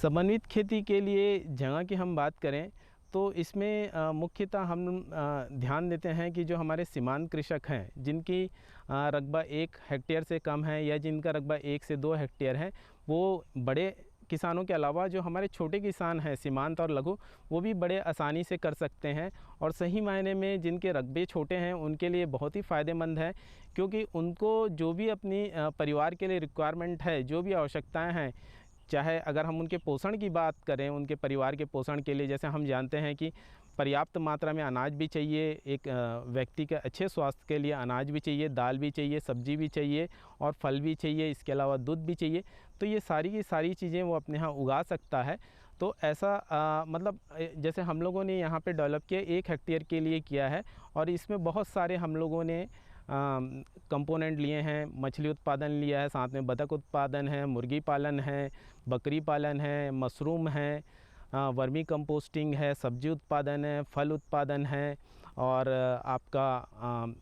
समन्वित खेती के लिए जगह की हम बात करें तो इसमें मुख्यतः हम ध्यान देते हैं कि जो हमारे सीमांत कृषक हैं, जिनकी रकबा 1 हेक्टेयर से कम है या जिनका रकबा 1 से 2 हेक्टेयर है, वो बड़े किसानों के अलावा जो हमारे छोटे किसान हैं सीमांत और लघु, वो भी बड़े आसानी से कर सकते हैं। और सही मायने में जिनके रकबे छोटे हैं उनके लिए बहुत ही फ़ायदेमंद है, क्योंकि उनको जो भी अपनी परिवार के लिए रिक्वायरमेंट है, जो भी आवश्यकताएं हैं, चाहे अगर हम उनके पोषण की बात करें, उनके परिवार के पोषण के लिए, जैसे हम जानते हैं कि पर्याप्त मात्रा में अनाज भी चाहिए, एक व्यक्ति के अच्छे स्वास्थ्य के लिए अनाज भी चाहिए, दाल भी चाहिए, सब्जी भी चाहिए और फल भी चाहिए, इसके अलावा दूध भी चाहिए। तो ये सारी की सारी चीज़ें वो अपने यहाँ उगा सकता है। तो ऐसा मतलब जैसे हम लोगों ने यहाँ पे डेवलप किया 1 हेक्टेयर के लिए किया है, और इसमें बहुत सारे हम लोगों ने कंपोनेंट लिए हैं। मछली उत्पादन लिया है, साथ में बतख उत्पादन है, मुर्गी पालन है, बकरी पालन है, मशरूम है, वर्मी कंपोस्टिंग है, सब्जी उत्पादन है, फल उत्पादन है, और आपका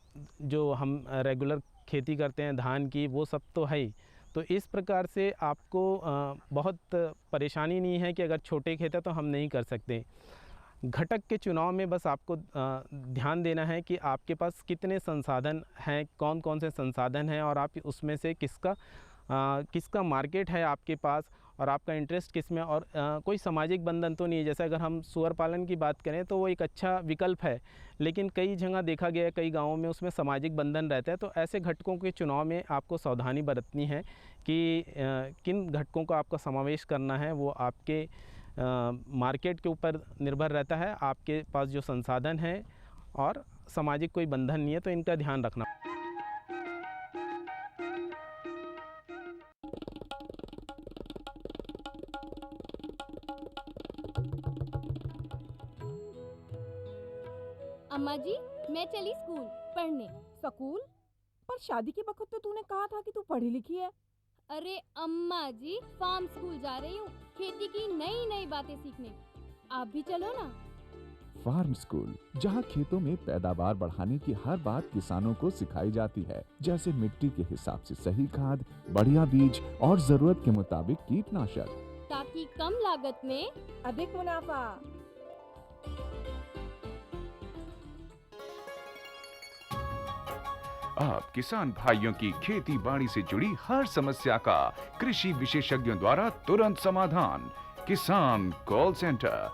जो हम रेगुलर खेती करते हैं धान की, वो सब तो है ही। तो इस प्रकार से आपको बहुत परेशानी नहीं है कि अगर छोटे खेत है तो हम नहीं कर सकते। घटक के चुनाव में बस आपको ध्यान देना है कि आपके पास कितने संसाधन हैं, कौन कौन से संसाधन हैं, और आप उसमें से किसका मार्केट है आपके पास, और आपका इंटरेस्ट किस में, और कोई सामाजिक बंधन तो नहीं है। जैसे अगर हम सूअर पालन की बात करें तो वो एक अच्छा विकल्प है, लेकिन कई जगह देखा गया है, कई गाँवों में उसमें सामाजिक बंधन रहता है। तो ऐसे घटकों के चुनाव में आपको सावधानी बरतनी है कि किन घटकों का आपका समावेश करना है। वो आपके मार्केट के ऊपर निर्भर रहता है, आपके पास जो संसाधन है, और सामाजिक कोई बंधन नहीं है, तो इनका ध्यान रखना। अम्मा जी, मैं चली स्कूल पढ़ने। स्कूल? पर शादी के वक्त तो तूने कहा था कि तू पढ़ी लिखी है। अरे अम्मा जी, फार्म स्कूल जा रही हूँ, खेती की नई नई बातें सीखने। आप भी चलो ना। फार्म स्कूल, जहाँ खेतों में पैदावार बढ़ाने की हर बात किसानों को सिखाई जाती है, जैसे मिट्टी के हिसाब से सही खाद, बढ़िया बीज और जरूरत के मुताबिक कीटनाशक, ताकि कम लागत में अधिक मुनाफा। आप किसान भाइयों की खेती बाड़ी से जुड़ी हर समस्या का कृषि विशेषज्ञों द्वारा तुरंत समाधान। किसान कॉल सेंटर।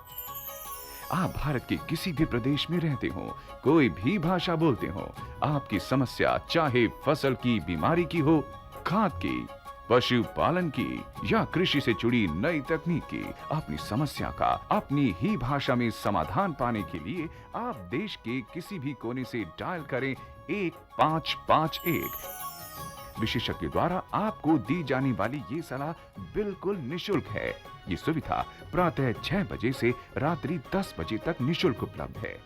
आप भारत के किसी भी प्रदेश में रहते हो, कोई भी भाषा बोलते हो, आपकी समस्या चाहे फसल की बीमारी की हो, खाद की, पशुपालन की या कृषि से जुड़ी नई तकनीक की, अपनी समस्या का अपनी ही भाषा में समाधान पाने के लिए आप देश के किसी भी कोने से डायल करें 1551। विशेषज्ञ द्वारा आपको दी जाने वाली ये सलाह बिल्कुल निशुल्क है। ये सुविधा प्रातः 6 बजे से रात्रि 10 बजे तक निशुल्क उपलब्ध है।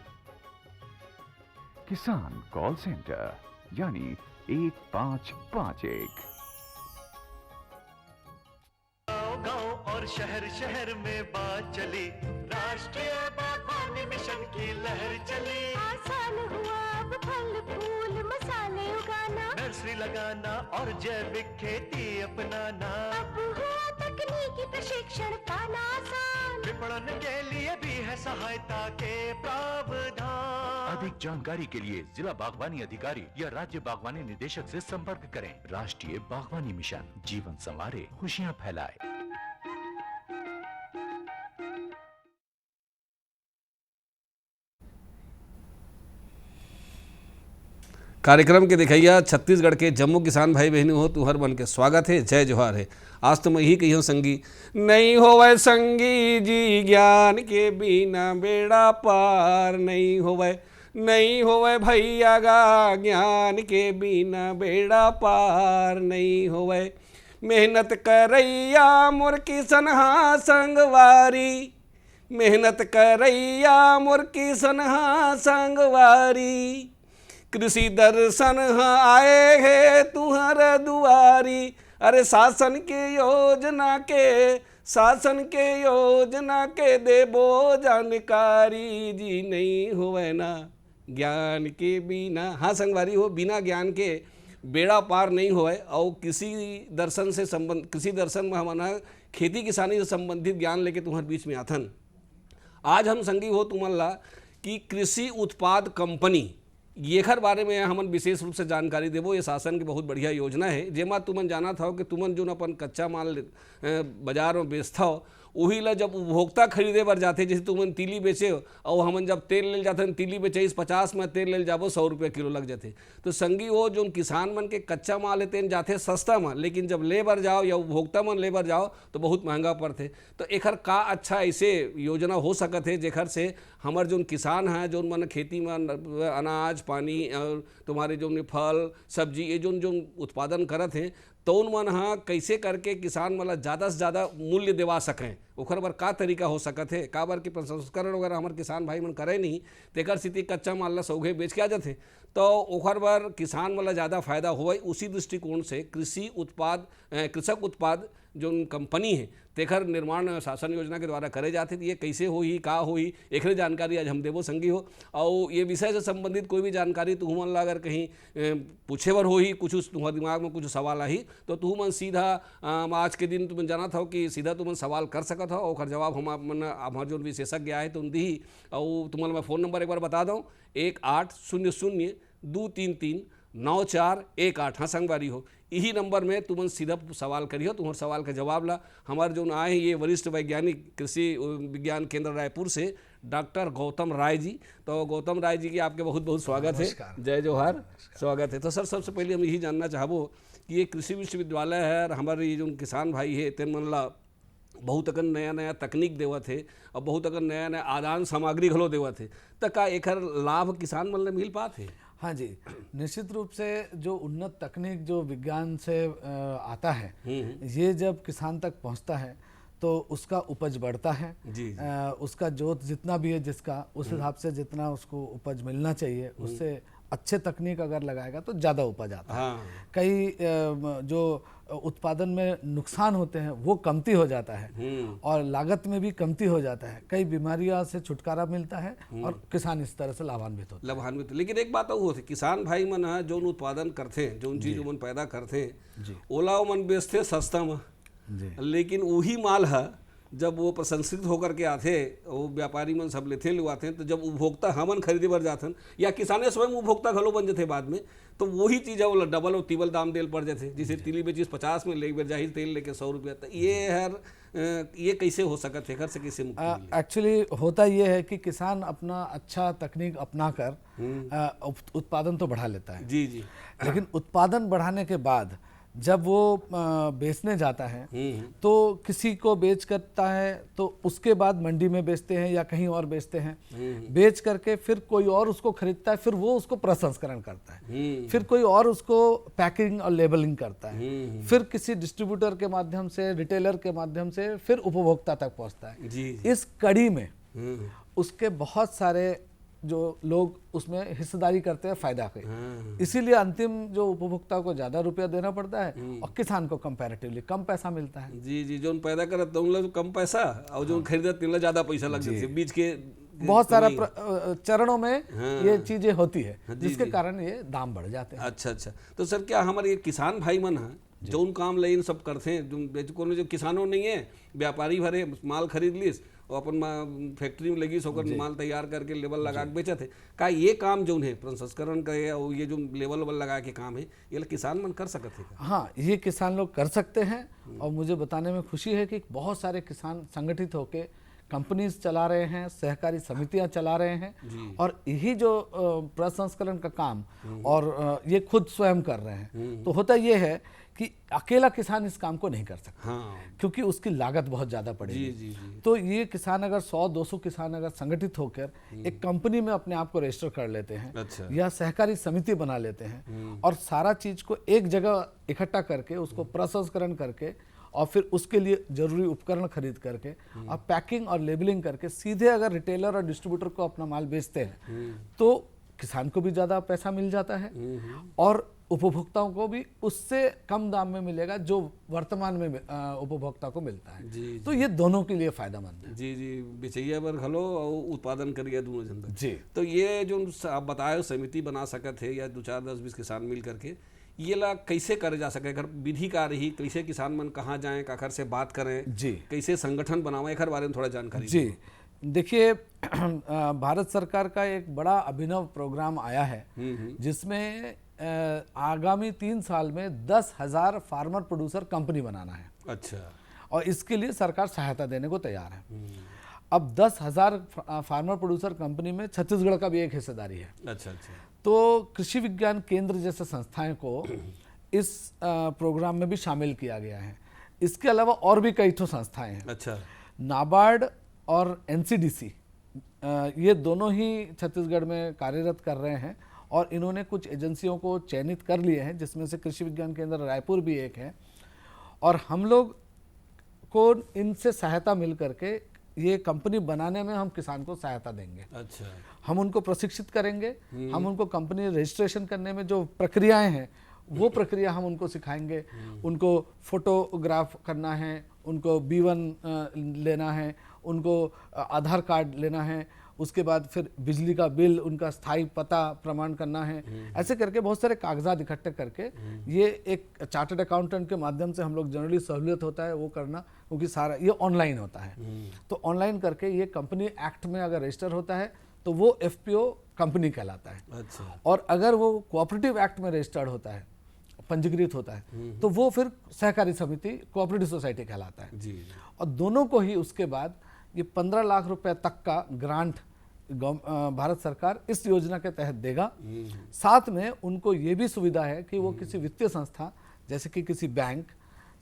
किसान कॉल सेंटर यानी 1551। गांव और शहर शहर में बात चली, राष्ट्रीय बागवानी मिशन की लहर चली। आसान हुआ अब फल फूल मसाले उगाना, नर्सरी लगाना और जैविक खेती अपनाना। अब हुआ तकनीकी प्रशिक्षण पाना आसान, विपणन के लिए भी है सहायता के प्रावधान। अधिक जानकारी के लिए जिला बागवानी अधिकारी या राज्य बागवानी निदेशक से संपर्क करें। राष्ट्रीय बागवानी मिशन, जीवन संवारे, खुशियां फैलाए। कार्यक्रम के दिखैया छत्तीसगढ़ के जम्मू किसान भाई बहनों हो, तुहर बन के स्वागत है, जय जोहार है। आज तो मैं यही कही हूँ संगी, नहीं होवे संगी जी ज्ञान के बिना बेड़ा पार, नहीं होवे भैया गा ज्ञान के बिना बेड़ा पार नहीं होवे। मेहनत करैया मोर किसनहा संगवारी, मेहनत करैया मोर किसनहा संगवारी, कृषि दर्शन आए है तुहर दुआरी। अरे शासन के योजना के देबो जानकारी जी, नहीं होवे ना ज्ञान के बिना। हाँ संगवारी हो, बिना ज्ञान के बेड़ा पार नहीं होए और कृषि दर्शन में हमारा खेती किसानी से संबंधित ज्ञान लेके तुम्हारे बीच में आथन। आज हम संगी हो तुमन ला कि कृषि उत्पाद कंपनी येखर बारे में हमन विशेष रूप से जानकारी देवो। ये शासन की बहुत बढ़िया योजना है, जेमा तुमन जाना था कि तुमन जो अपन कच्चा माल बाजार में बेचता हो वही ला जब उपभोक्ता खरीदे बर जाते, जैसे तुमन तीली बेचे और हमन जब तेल ले जाते तीली बेचे 50 में तेल ले जाबो 100 रुपये किलो लग जाते। तो संगी हो जो किसान मन के कच्चा माल लेते जाते सस्ता में, लेकिन जब लेबर जाओ या उपभोक्ता मन लेबर जाओ तो बहुत महंगा पड़ते। तो एखर का अच्छा ऐसे योजना हो सकत है जेखर से हमार जो किसान हैं जो मन खेती में अनाज पानी और तुम्हारे जो फल सब्जी ये जो उत्पादन करत हैं तो उन मन हाँ कैसे करके किसान मतलब ज़्यादा से ज़्यादा मूल्य दिवा सकें, ओखर बर का तरीका हो सकत है। का बर कि प्रसंस्करण वगैरह हमारे किसान भाई मन करे नहीं, तेकर स्थिति कच्चा माल ला सौघे बेच के आ जाते, तो ओखर बर किसान वाला ज़्यादा फायदा होवे। उसी दृष्टिकोण से कृषक उत्पाद जो कंपनी है तेखर निर्माण शासन योजना के द्वारा करे जाते। ये कैसे होही का होही एकरे जानकारी आज हम देवो संगी हो। और ये विषय से संबंधित कोई भी जानकारी तुमन ला अगर कहीं पूछे बर होही, कुछ तुम्हारे दिमाग में कुछ सवाल आई तो तुमन सीधा आज के दिन तुमन जाना था कि सीधा तुमन सवाल कर सकत हो और जवाब हमारे जो विशेषज्ञ आए तो उन दी। और तुमन मैं फ़ोन नंबर एक बार बता दूँ 1800-233-9418। हाँ संगवारी हो यही नंबर में तुमन सीधा सवाल करियो, तुम्हारे सवाल का जवाब ला हमारे जो आए हैं ये वरिष्ठ वैज्ञानिक कृषि विज्ञान केंद्र रायपुर से डॉक्टर गौतम राय जी। तो गौतम राय जी की आपके बहुत बहुत स्वागत है, जय जोहार, स्वागत है। तो सर सबसे पहले हम यही जानना चाहबो कि ये कृषि विश्वविद्यालय है और हमारे ये जो किसान भाई है तेन मन ला बहुत अकन नया नया तकनीक देवत है और बहुत अकन नया नया आदान सामग्री घलो देवत है, तो का एकर लाभ किसान मन ला मिल पाते? हाँ जी, निश्चित रूप से जो उन्नत तकनीक जो विज्ञान से आता है ये जब किसान तक पहुंचता है तो उसका उपज बढ़ता है जी। उसका जोत जितना भी है जिसका उस हिसाब से जितना उसको उपज मिलना चाहिए उससे अच्छे तकनीक अगर लगाएगा तो ज़्यादा उपज आता है। कई जो उत्पादन में नुकसान होते हैं वो कमती हो जाता है और लागत में भी कमती हो जाता है, कई बीमारियों से छुटकारा मिलता है और किसान इस तरह से लाभान्वित होता है। लेकिन एक बात और होती किसान भाई मन जो उत्पादन करते हैं जो चीज मन पैदा करते हैं ओला मन बेचते सस्ता में, लेकिन वही माल है जब वो प्रसंस्कृत होकर के आते वो व्यापारी मन सब लेते आते हैं तो जब उपभोक्ता हमन खरीदे बर जाते या किसाने स्वयं उपभोक्ता घलो बन जाते बाद में तो वही चीज़ है वो डबल और तिबल दाम देल पड़ जाते। जैसे तिली बेचीस 50 में ले जाहिर तेल लेके 100 रुपया, तो ये कैसे हो सकता है, घर से कैसे मुक्ति? एक्चुअली होता ये है कि किसान अपना अच्छा तकनीक अपना कर उत्पादन तो बढ़ा लेता है जी जी, लेकिन उत्पादन बढ़ाने के बाद जब वो बेचने जाता है तो किसी को बेच करता है तो उसके बाद मंडी में बेचते हैं या कहीं और बेचते हैं, बेच करके फिर कोई और उसको खरीदता है, फिर वो उसको प्रसंस्करण करता है, फिर कोई और उसको पैकिंग और लेबलिंग करता है, फिर किसी डिस्ट्रीब्यूटर के माध्यम से रिटेलर के माध्यम से फिर उपभोक्ता तक पहुंचता है। इस कड़ी में उसके बहुत सारे जो लोग उसमें हिस्सेदारी करते हैं फायदा के, इसीलिए अंतिम जो उपभोक्ता को ज्यादा रुपया देना पड़ता है और किसान को कंपैरेटिवली कम पैसा मिलता है। जी जी, जो पैदा करत उन लोग कम पैसा और जो खरीदत उन ज्यादा पैसा लग जाते बीच के बहुत सारा चरणों में ये चीजें होती है जिसके कारण ये दाम बढ़ जाते हैं। अच्छा अच्छा, तो सर क्या हमारे किसान भाई मन है जो उन काम ले इन सब करते हैं जो किसानों नहीं है व्यापारी भरे माल खरीद लीस और अपन फैक्ट्री में लगी होकर माल तैयार करके लेबल लगा के बेचते, का ये काम जो है प्रसंस्करण का और ये जो लेबल वेबल लगा के काम है ये किसान मन कर सकते हैं? हाँ, ये किसान लोग कर सकते हैं और मुझे बताने में खुशी है कि बहुत सारे किसान संगठित होकर कंपनीज चला रहे हैं, सहकारी समितियां चला रहे हैं और यही जो प्रसंस्करण का काम और ये खुद स्वयं कर रहे हैं। तो होता ये है कि अकेला किसान इस काम को नहीं कर सकता क्योंकि उसकी लागत बहुत ज़्यादा पड़ेगी। तो ये किसान अगर 100-200 किसान अगर संगठित होकर एक कंपनी में अपने आप को रजिस्टर कर लेते हैं या सहकारी समिति बना लेते हैं और सारा चीज़ को एक जगह इकट्ठा करके उसको प्रसंस्करण करके और फिर उसके लिए जरूरी उपकरण खरीद करके और पैकिंग और लेबलिंग करके सीधे अगर रिटेलर और डिस्ट्रीब्यूटर को अपना माल बेचते हैं तो किसान को भी ज़्यादा पैसा मिल जाता है और उपभोक्ताओं को भी उससे कम दाम में मिलेगा जो वर्तमान में उपभोक्ता को मिलता है। जी, तो ये दोनों के लिए फायदेमंद है। जी जी, बेचैया बर खलो और उत्पादन करिए दोनों जन तक। जी, तो ये जो आप बताए समिति बना सकत है या 2 4 10 20 किसान मिल करके ये ला कैसे करे जा सके, अगर विधि का रही कैसे किसान मन कहाँ जाएं, काखर से बात करें, जी, कैसे संगठन बनावे, एक बारे में थोड़ा जानकारी जी। देखिए भारत सरकार का एक बड़ा अभिनव प्रोग्राम आया है जिसमें आगामी 3 साल में 10,000 फार्मर प्रोड्यूसर कंपनी बनाना है। अच्छा। और इसके लिए सरकार सहायता देने को तैयार है। अब 10,000 फार्मर प्रोड्यूसर कंपनी में छत्तीसगढ़ का भी एक हिस्सेदारी है। अच्छा अच्छा। तो कृषि विज्ञान केंद्र जैसे संस्थाएं को इस प्रोग्राम में भी शामिल किया गया है। इसके अलावा और भी कई ठो संस्थाएं हैं। अच्छा। नाबार्ड और NCDC ये दोनों ही छत्तीसगढ़ में कार्यरत कर रहे हैं और इन्होंने कुछ एजेंसियों को चयनित कर लिए हैं जिसमें से कृषि विज्ञान केंद्र रायपुर भी एक है। और हम लोग को इनसे सहायता मिल करके ये कंपनी बनाने में हम किसान को सहायता देंगे। अच्छा। हम उनको प्रशिक्षित करेंगे, हम उनको कंपनी रजिस्ट्रेशन करने में जो प्रक्रियाएं हैं वो प्रक्रिया हम उनको सिखाएंगे। उनको फोटोग्राफ करना है, उनको B1 लेना है, उनको आधार कार्ड लेना है, उसके बाद फिर बिजली का बिल, उनका स्थायी पता प्रमाण करना है। ऐसे करके बहुत सारे कागजात इकट्ठे करके ये एक चार्टर्ड अकाउंटेंट के माध्यम से हम लोग जनरली सहूलियत होता है वो करना, क्योंकि सारा ये ऑनलाइन होता है। तो ऑनलाइन करके ये कंपनी एक्ट में अगर रजिस्टर होता है तो वो FPO कंपनी कहलाता है। अच्छा। और अगर वो कोऑपरेटिव एक्ट में रजिस्टर्ड होता है, पंजीकृत होता है, तो वो फिर सहकारी समिति कोऑपरेटिव सोसाइटी कहलाता है। जी। और दोनों को ही उसके बाद ये 15 लाख रुपए तक का ग्रांट भारत सरकार इस योजना के तहत देगा। साथ में उनको ये भी सुविधा है कि वो किसी वित्तीय संस्था जैसे कि किसी बैंक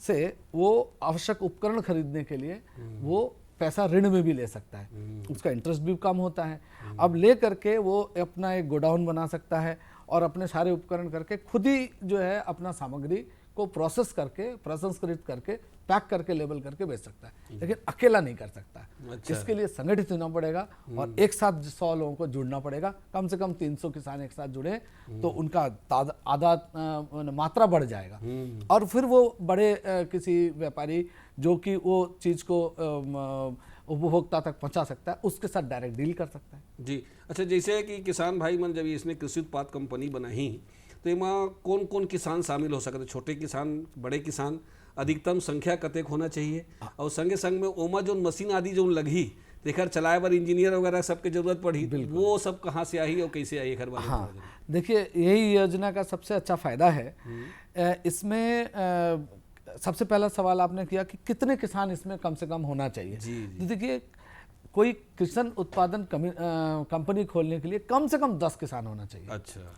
से वो आवश्यक उपकरण खरीदने के लिए वो पैसा ऋण में भी ले सकता है। उसका इंटरेस्ट भी कम होता है। अब ले करके वो अपना एक गोडाउन बना सकता है और अपने सारे उपकरण करके खुद ही जो है अपना सामग्री को प्रोसेस करके, प्रसंस्कृत करके, पैक करके, लेबल करके बेच सकता है, लेकिन अकेला नहीं कर सकता। अच्छा। इसके लिए संगठित होना पड़ेगा और एक साथ 100 लोगों को जुड़ना पड़ेगा। कम से कम 300 किसान एक साथ जुड़े तो उनका आधा मात्रा बढ़ जाएगा और फिर वो बड़े किसी व्यापारी जो कि वो चीज़ को उपभोक्ता तक पहुंचा सकता है उसके साथ डायरेक्ट डील कर सकता है। जी। अच्छा, जैसे कि किसान भाई मन जब इसने कृषि उत्पाद कंपनी बनाई तो इमा कौन कौन किसान शामिल हो सकते, छोटे किसान, बड़े किसान, अधिकतम संख्या कतेक होना चाहिए और संगे संग में ओमा जो मशीन आदि जो लगी देखकर चलाए बार इंजीनियर वगैरह सबके जरूरत पड़ी, वो सब कहाँ से आई और कैसे आई? हाँ, देखिए यही योजना का सबसे अच्छा फायदा है। इसमें सबसे पहला सवाल आपने किया कि कितने किसान इसमें कम से कम होना चाहिए। तो देखिए कोई कृषि उत्पादन कंपनी खोलने के लिए कम से कम 10 किसान होना चाहिए। अच्छा।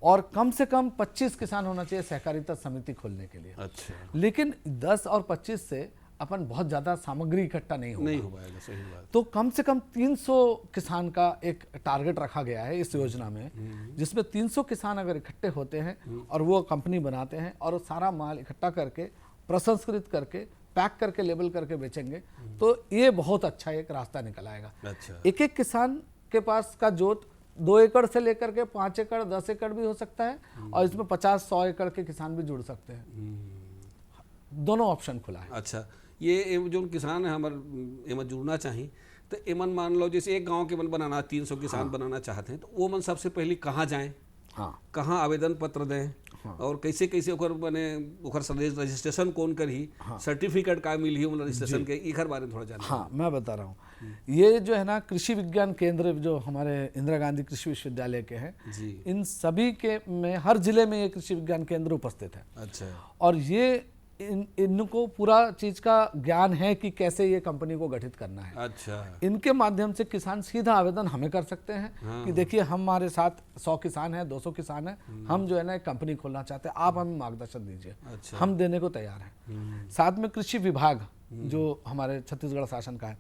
और कम से कम 25 किसान होना चाहिए सहकारिता समिति खोलने के लिए। अच्छा। लेकिन 10 और 25 से अपन बहुत ज़्यादा सामग्री इकट्ठा नहीं हो पाएगा। सही बात। तो कम से कम 300 किसान का एक टारगेट रखा गया है इस योजना में, जिसमें 300 किसान अगर इकट्ठे होते हैं और वो कंपनी बनाते हैं और सारा माल इकट्ठा करके, प्रसंस्कृत करके, पैक करके, लेबल करके बेचेंगे तो ये बहुत अच्छा एक रास्ता निकल आएगा। अच्छा। एक एक किसान के पास का जोत 2 एकड़ से लेकर के 5 एकड़, 10 एकड़ भी हो सकता है और इसमें 50-100 एकड़ के किसान भी जुड़ सकते हैं। दोनों ऑप्शन खुला है। अच्छा, ये जो किसान है हमारे एमन जुड़ना चाहिए तो एमन मान लो जैसे एक गांव के मन बनाना 300 किसान बनाना चाहते हैं तो वो मन सबसे पहले कहाँ जाएं, कहाँ आवेदन पत्र दें और कैसे कैसे ओकर बने ओकर रजिस्ट्रेशन कौन करी, सर्टिफिकेट का मिली है रजिस्ट्रेशन के, इधर बारे में थोड़ा जानना। हाँ, मैं बता रहा हूँ। ये जो है ना कृषि विज्ञान केंद्र जो हमारे इंदिरा गांधी कृषि विश्वविद्यालय के हैं, इन सभी के में हर जिले में ये कृषि विज्ञान केंद्र उपस्थित है। अच्छा। और ये इनको पूरा चीज का ज्ञान है कि कैसे ये कंपनी को गठित करना है। अच्छा। इनके माध्यम से किसान सीधा आवेदन हमें कर सकते हैं कि देखिए हमारे साथ 100 किसान हैं, 200 किसान हैं, हम जो है ना एक कंपनी खोलना चाहते हैं, आप हमें मार्गदर्शन दीजिए। अच्छा। हम देने को तैयार हैं। साथ में कृषि विभाग जो हमारे छत्तीसगढ़ शासन का है,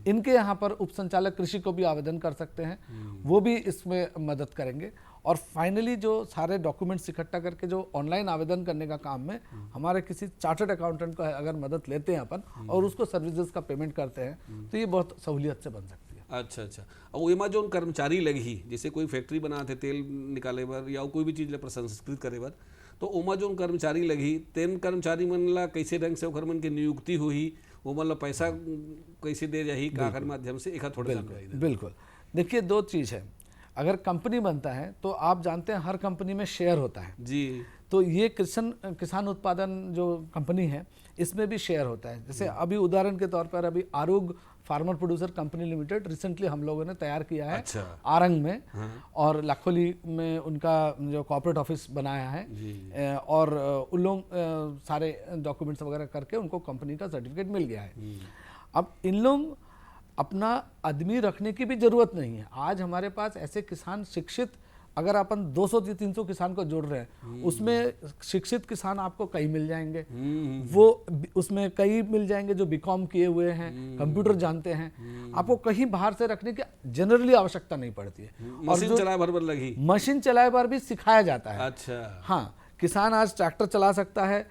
इनके यहाँ पर उप संचालक कृषि को भी आवेदन कर सकते हैं, वो भी इसमें मदद करेंगे। और फाइनली जो सारे डॉक्यूमेंट्स इकट्ठा करके जो ऑनलाइन आवेदन करने का काम में हमारे किसी चार्टर्ड अकाउंटेंट को अगर मदद लेते हैं अपन और उसको सर्विसेज का पेमेंट करते हैं तो ये बहुत सहूलियत से बन सकती है। अच्छा अच्छा। और एमा जो कर्मचारी लगी जैसे कोई फैक्ट्री बनाते तेल निकाले बर या कोई भी चीज़ प्रसंस्कृत करे बर तो ओमा जो कर्मचारी लगी तेन कर्मचारी मन ला कैसे ढंग से ओकर मन के नियुक्ति हुई, वो मतलब पैसा कैसे दे जाही, काकर माध्यम से, एक थोड़ा जानकारी दे। बिल्कुल, देखिए दो चीज़ है, अगर कंपनी बनता है तो आप जानते हैं हर कंपनी में शेयर होता है जी। तो ये किसान उत्पादन जो कंपनी है इसमें भी शेयर होता है। जैसे अभी उदाहरण के तौर पर अभी आरुग farmer producer company limited recently हम लोगों ने तैयार किया है। अच्छा। आरंग में और लाखोली में उनका जो कॉर्पोरेट ऑफिस बनाया है और उन लोग सारे डॉक्यूमेंट्स वगैरह करके उनको कंपनी का सर्टिफिकेट मिल गया है। अब इन लोग अपना आदमी रखने की भी जरूरत नहीं है। आज हमारे पास ऐसे किसान शिक्षित, अगर अपन 200 से 300 किसान को जोड़ रहे हैं उसमें शिक्षित किसान आपको कई मिल जाएंगे, वो उसमें कई मिल जाएंगे जो बीकॉम किए हुए हैं, कंप्यूटर जानते हैं। आपको कहीं बाहर से रखने की जनरली आवश्यकता नहीं पड़ती है। मशीन चलाए भर लगी, मशीन चलाए बार भी सिखाया जाता है। अच्छा। हाँ, किसान आज ट्रैक्टर चला सकता है,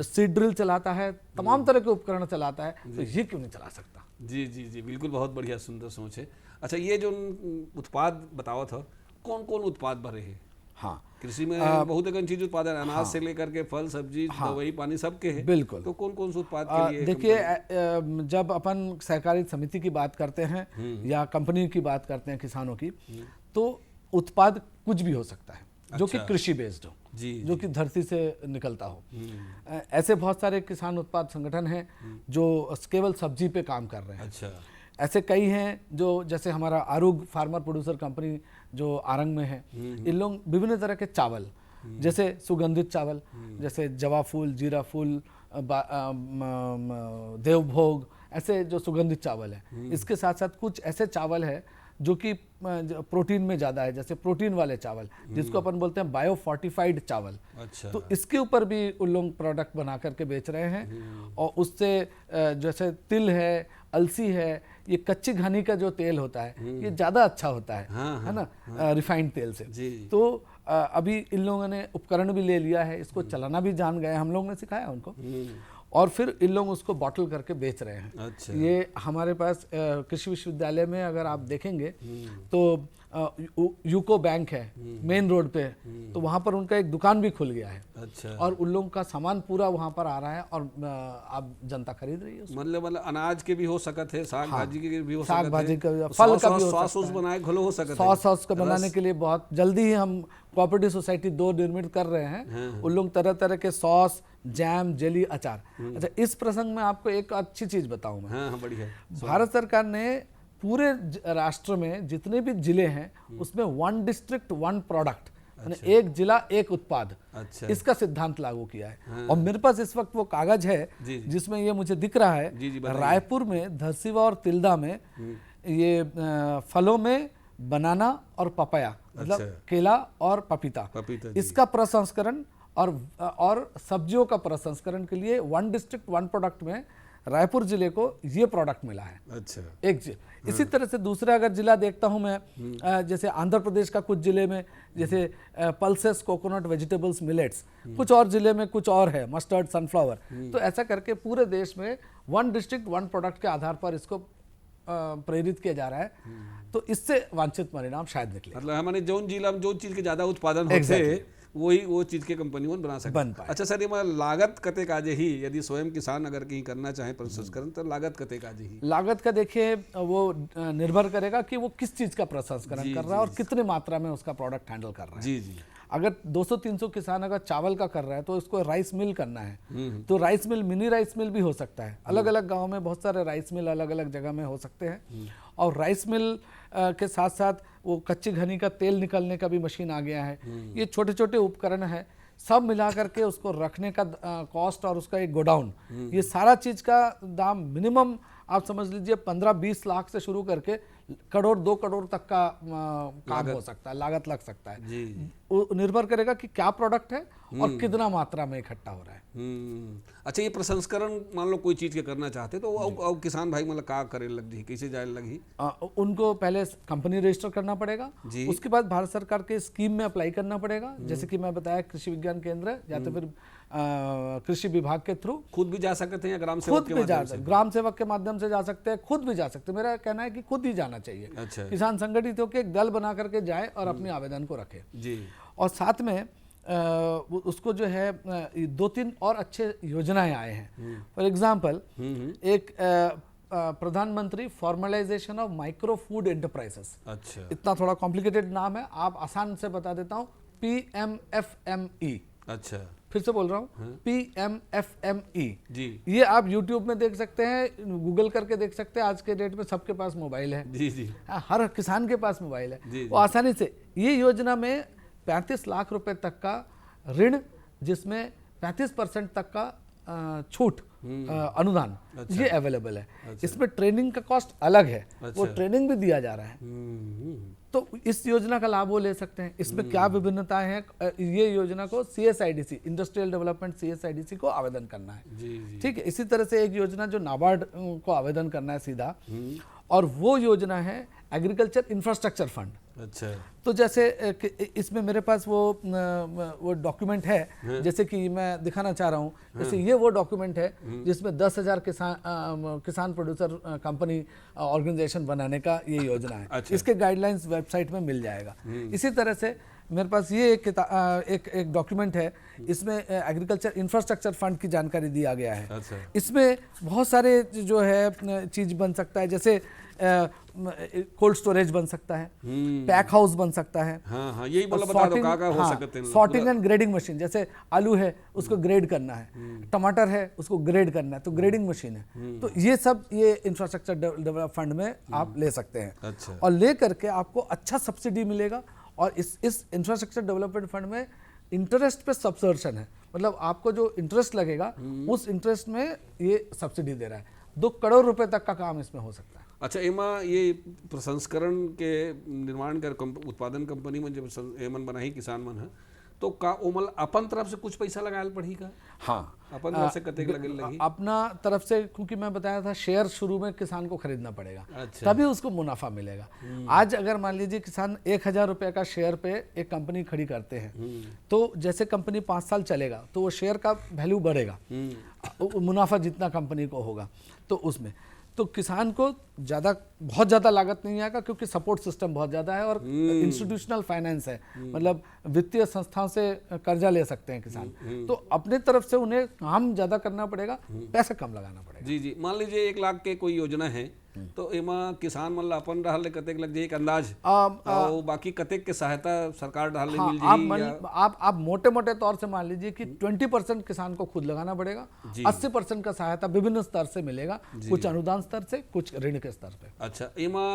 सीड ड्रिल चलाता है, तमाम तरह के उपकरण चलाता है, तो ये क्यों नहीं चला सकता। जी जी जी, बिल्कुल, बहुत बढ़िया, सुंदर सोच है। अच्छा, ये जो उत्पाद बताओ था, कौन कौन उत्पाद भरे हैं? हाँ, कृषि में बहुत एक चीज उत्पादन, अनाज से लेकर के फल सब्जी, दवाई पानी सबके हैं। बिल्कुल। तो कौन कौन से उत्पाद के लिए? देखिए, जब अपन सहकारी समिति की बात करते हैं या कंपनी की बात करते हैं किसानों की, तो उत्पाद कुछ भी हो सकता है जो कि कृषि बेस्ड हो, जो कि धरती से निकलता हो। ऐसे बहुत सारे किसान उत्पाद संगठन हैं जो केवल सब्जी पे काम कर रहे हैं। अच्छा। ऐसे कई हैं जो, जैसे हमारा आरुग फार्मर प्रोड्यूसर कंपनी जो आरंग में है, इन लोग विभिन्न तरह के चावल, जैसे सुगंधित चावल, जैसे जवा फूल, जीरा फूल, देवभोग, ऐसे जो सुगंधित चावल है। इसके साथ साथ कुछ ऐसे चावल है जो कि प्रोटीन में ज़्यादा है, जैसे प्रोटीन वाले चावल जिसको अपन बोलते हैं बायो फोर्टिफाइड चावल। अच्छा। तो इसके ऊपर भी उन लोग प्रोडक्ट बना करके बेच रहे हैं। और उससे जैसे तिल है, अलसी है, ये कच्ची घानी का जो तेल होता है ये ज़्यादा अच्छा होता है, है ना, रिफाइंड तेल से। तो अभी इन लोगों ने उपकरण भी ले लिया है, इसको चलाना भी जान गए, हम लोगों ने सिखाया उनको, और फिर इन लोग उसको बॉटल करके बेच रहे हैं। अच्छा। ये हमारे पास कृषि विश्वविद्यालय में अगर आप देखेंगे तो यूको बैंक है मेन रोड पे, तो वहाँ पर उनका एक दुकान भी खुल गया है। अच्छा। और उन लोगों का सामान पूरा वहाँ पर आ रहा है और आप जनता खरीद रही है उसको। मतलब अनाज के भी हो सकते हैं, साग भाजी के भी हो सकते हैं, साग भाजी का, फल का भी हो सकता है, सॉस बनाए घोलो हो सकता है। सॉस का बनाने के लिए बहुत जल्दी ही हम कोऑपरेटिव सोसाइटी 2 निर्मित कर रहे हैं। उन लोग तरह तरह के सॉस, जैम, जेली, अचार। अच्छा, इस प्रसंग में आपको एक अच्छी चीज बताऊं मैं। हाँ, बढ़िया। भारत सरकार ने पूरे राष्ट्र में जितने भी जिले हैं उसमें 1 डिस्ट्रिक्ट 1 प्रोडक्ट, यानी एक जिला एक उत्पाद, इसका सिद्धांत लागू किया है। और मेरे पास इस वक्त वो कागज है जिसमें ये मुझे दिख रहा है। रायपुर में धरसीवा और तिल्दा में ये फलों में बनाना और पपाया, मतलब केला और पपीता, इसका प्रसंस्करण और सब्जियों का प्रसंस्करण के लिए 1 डिस्ट्रिक्ट 1 प्रोडक्ट में रायपुर जिले को ये प्रोडक्ट मिला है। अच्छा। एक इसी तरह से दूसरा अगर जिला देखता हूं मैं, जैसे आंध्र प्रदेश का कुछ जिले में जैसे पल्सेस कोकोनट वेजिटेबल्स मिलेट्स, कुछ और जिले में कुछ और है, मस्टर्ड, सनफ्लावर। तो ऐसा करके पूरे देश में 1 डिस्ट्रिक्ट 1 प्रोडक्ट के आधार पर इसको प्रेरित किया जा रहा है। तो इससे वांछित परिणाम शायद निकले। मतलब हमारे जो जिला में जो चीज के ज्यादा उत्पादन होते हैं वही वो चीज के कंपनी बना सकते। अच्छा सर, ये लागत कते काजे ही, यदि स्वयं किसान अगर कहीं करना चाहे प्रसंस्करण, तो लागत कते काजे ही? लागत का देखिए वो निर्भर करेगा कि वो किस चीज का प्रसंस्करण कर रहा है और कितने मात्रा में उसका प्रोडक्ट हैंडल कर रहा है। जी जी। अगर 200-300 किसान अगर चावल का कर रहा है तो इसको राइस मिल करना है, तो rice mill, mini rice mill भी हो सकता है। अलग अलग गाँव में बहुत सारे राइस मिल अलग अलग जगह में हो सकते हैं। और राइस मिल के साथ साथ वो कच्ची घनी का तेल निकलने का भी मशीन आ गया है। ये छोटे छोटे उपकरण है, सब मिला करके उसको रखने का कॉस्ट और उसका एक गोडाउन, ये सारा चीज का दाम मिनिमम आप समझ लीजिए 15-20 लाख से शुरू करके करोड़ 2 करोड़ तक का काम हो सकता है, लागत लग सकता है। निर्भर करेगा कि क्या प्रोडक्ट है और कितना मात्रा में इकट्ठा हो रहा है। अच्छा, ये प्रसंस्करण मान लो कोई चीज के करना चाहते तो किसान भाई मतलब का करे लग जी, कैसे जाए लगी? उनको पहले कंपनी रजिस्टर करना पड़ेगा, उसके बाद भारत सरकार के स्कीम में अप्लाई करना पड़ेगा। जैसे कि मैं बताया कृषि विज्ञान केंद्र या तो फिर कृषि विभाग के थ्रू। खुद भी जा सकते हैं या ग्राम सेवक के माध्यम से? ग्राम सेवक के माध्यम से जा सकते हैं, खुद भी जा सकते हैं। मेरा कहना है कि खुद ही जाना चाहिए। अच्छा। किसान संगठित होकर एक दल बना करके जाए और अपने आवेदन को रखे। जी। और साथ में उसको जो है 2-3 और अच्छे योजनाएं आए हैं। फॉर एग्जाम्पल एक प्रधानमंत्री formalisation of micro food enterprises. अच्छा, इतना थोड़ा कॉम्प्लिकेटेड नाम है, आप आसान से बता देता हूँ, PMFME। अच्छा, फिर से बोल रहा हूँ, PMFME जी ये आप YouTube में देख सकते हैं, गूगल करके देख सकते हैं। आज के डेट में सबके पास मोबाइल है, जी जी हर किसान के पास मोबाइल है, जी, वो आसानी से ये योजना में 35 लाख रुपए तक का ऋण, जिसमें 35% तक का छूट अनुदान, ये अवेलेबल है। इसमें ट्रेनिंग का कॉस्ट अलग है, वो ट्रेनिंग भी दिया जा रहा है। तो इस योजना का लाभ वो ले सकते हैं। इसमें क्या विभिन्नताएं हैं, ये योजना को CSIDC, इंडस्ट्रियल डेवलपमेंट CSIDC को आवेदन करना है। ठीक है, इसी तरह से एक योजना जो नाबार्ड को आवेदन करना है सीधा, और वो योजना है एग्रीकल्चर इंफ्रास्ट्रक्चर फंड। अच्छा, तो जैसे इसमें मेरे पास वो डॉक्यूमेंट है, जैसे कि मैं दिखाना चाह रहा हूँ। जैसे ये वो डॉक्यूमेंट है जिसमें 10,000 किसान प्रोड्यूसर कंपनी ऑर्गेनाइजेशन बनाने का ये योजना है। अच्छा। इसके गाइडलाइंस वेबसाइट में मिल जाएगा। इसी तरह से मेरे पास ये एक डॉक्यूमेंट है, इसमें एग्रीकल्चर इंफ्रास्ट्रक्चर फंड की जानकारी दिया गया है। अच्छा। इसमें बहुत सारे जो है चीज बन सकता है, जैसे कोल्ड स्टोरेज बन सकता है, पैक हाउस बन सकता है। हाँ हाँ, यही मतलब बता दो का हो सकते हैं। सॉर्टिंग एंड ग्रेडिंग मशीन, जैसे आलू है उसको ग्रेड करना है, टमाटर है उसको ग्रेड करना है, तो ग्रेडिंग मशीन है। तो ये सब ये इंफ्रास्ट्रक्चर डेवलपमेंट फंड में आप ले सकते हैं। अच्छा। और ले करके आपको अच्छा सब्सिडी मिलेगा। और इस इंफ्रास्ट्रक्चर डेवलपमेंट फंड में इंटरेस्ट पे सब्सर्शन है, मतलब आपको जो इंटरेस्ट लगेगा उस इंटरेस्ट में ये सब्सिडी दे रहा है। 2 करोड़ रुपए तक का काम इसमें हो सकता है। अच्छा, एमा ये प्रसंस्करण के निर्माण कर उत्पादन कंपनी में जब एमन बनाई किसान मन है, तो का ओमल अपन तरफ से कुछ पैसा लगायल पड़ी का? हाँ, अपन तरफ से कतेक लगी? अपना तरफ से, क्योंकि मैं बताया था शेयर शुरू में किसान को खरीदना पड़ेगा। अच्छा। तभी उसको मुनाफा मिलेगा। आज अगर मान लीजिए किसान 1,000 रुपए का शेयर पे एक कंपनी खड़ी करते हैं, तो जैसे कंपनी 5 साल चलेगा तो वो शेयर का वैल्यू बढ़ेगा, मुनाफा जितना कंपनी को होगा। तो उसमें तो किसान को बहुत ज़्यादा लागत नहीं आएगा, क्योंकि सपोर्ट सिस्टम बहुत ज़्यादा है और इंस्टीट्यूशनल फाइनेंस है, मतलब वित्तीय संस्थाओं से कर्जा ले सकते हैं किसान। तो अपने तरफ से उन्हें काम ज़्यादा करना पड़ेगा, पैसा कम लगाना पड़ेगा। जी जी, मान लीजिए 1 लाख के कोई योजना है, तो एमा किसान मन ला अपन रहल कतेक लग जाए एक अंदाज, और बाकी कतेक के सहायता सरकार डाल मिल जाएगी? आप मोटे मोटे तौर से मान लीजिए कि 20% किसान को खुद लगाना पड़ेगा, 80% का सहायता विभिन्न स्तर से मिलेगा, कुछ अनुदान स्तर से, कुछ ऋण के स्तर पे। अच्छा, एमा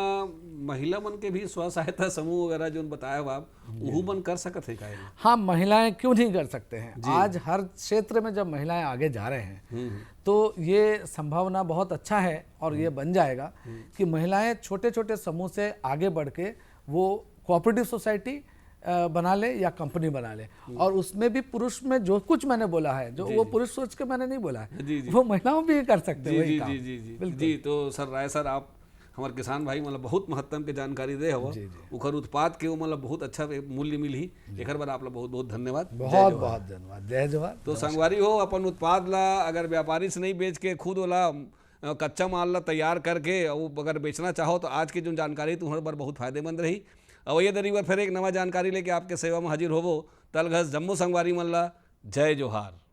महिला मन के भी स्व सहायता समूह वगैरह जो बताया आप, वो मन कर सकते हैं? हाँ, महिलाएं क्यों नहीं कर सकते हैं? आज हर क्षेत्र में जब महिलाएं आगे जा रहे हैं तो ये संभावना बहुत अच्छा है, और ये बन जाएगा कि महिलाएं छोटे छोटे समूह से आगे बढ़ के वो कोऑपरेटिव सोसाइटी बना ले या कंपनी बना ले, और उसमें भी पुरुष में जो कुछ मैंने बोला है, जो वो पुरुष सोच के मैंने नहीं बोला है, वो महिलाओं भी कर सकते हैं वही काम। जी, तो सर राय सर, आप हमारे किसान भाई मतलब बहुत महत्व के जानकारी दे हो, उखर उत्पाद के मतलब बहुत अच्छा मूल्य मिली। एक बार आप बहुत बहुत धन्यवाद। बहुत बहुत धन्यवाद। जय जवाहर। तो संगवारी हो, अपन उत्पाद ला अगर व्यापारी से नहीं बेच के खुद वाला कच्चा माल ला तैयार करके अगर बेचना चाहो, तो आज की जो जानकारी तुम्हारे पर बहुत फायदेमंद रही। अब ये दरी बार फिर एक नवा जानकारी लेके आपके सेवा में हाजिर होवो। तलघस जम्मू संगवारी मन ला जय जोहार।